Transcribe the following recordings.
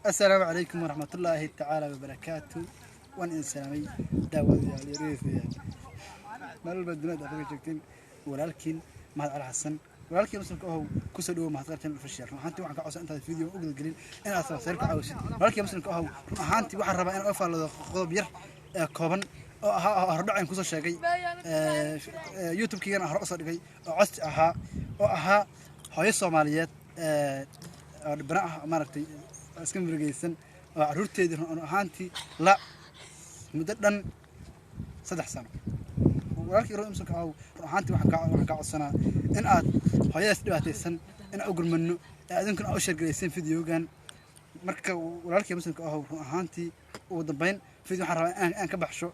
السلام عليكم ورحمة الله تعالى وبركاته. وأنا إنساني داود يعني ريفي ما البدنا دافع جكتين ولكن ما على حسن ولكن مثل كهو كسلوا ما هتقدر في الشارع حتى وحنا قاعد أنت الفيديو أقول قليل أنا أصلا سيرك عاوز ولكن مثل كهو حانتي واحد ربع أنا أفعل خضبير كوبن هربع عن كوسا شاقي يوتيوب كي أنا هرقص رجعي عست أها هاي الصوماليات بناء ماركتي اسكن برجيسن عرورتيدي ahaantii la muddo dhan 3 sano walaalkii roo imsan ka ahaantii waxaan ka codsanaa in aad hooyadaas dhibaataysan in aan u gurmano aadinkan oo sheergalaysan fiidiyogan marka walaalkii imsan ka ahaantii ugu dambeyn fiidiyoo waxaan rabaa aan ka baxsho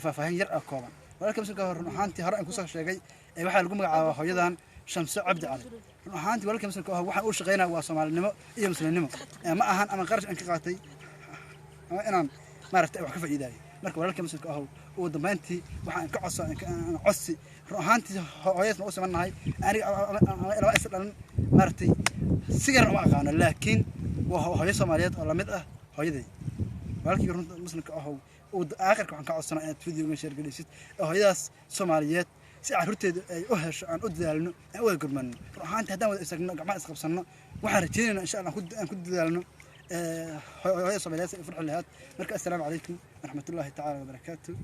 faahfaahin yar ah kooban walaalkii imsan ka ahaantii hore aan ku soo sheegay waxa lagu magacaabaa hooyadan Shamso Cabdi Cali ahaantii walaalkii imsan ka waxaan u shaqeynaa waa Soomaalinimo iyo Muslimnimo ma ahan ama qarash aan ka qaatay inaan maaragtay wax ka faa'iidayo marka walaalkii imsan ka ugu dambeyntii waxaan ka codsi ahaantii hooyadaas ma u sameynahay aniga laba isdhalan maaragtay sigar ma aqaan laakiin waa hooyo Soomaaliyeed oo la mid ah hooyaday walaalkii imsan ka aakhirka waxaan ka codsanaa inaad fiidiyogan share galaysid hooyadaas Soomaaliyeed si carruurteedu ay u hesho aan u dadaalno aan u gurmano ahaantii haddaan wada isagno gacmaha isqabsano waxaan rajaynaynaa insha Allah aan ku dadaalno hooyada Soomaaliyeed ay farxo lahayd marka assalaamu calaykum waraxmatullaahi tacaala wabarakaatuh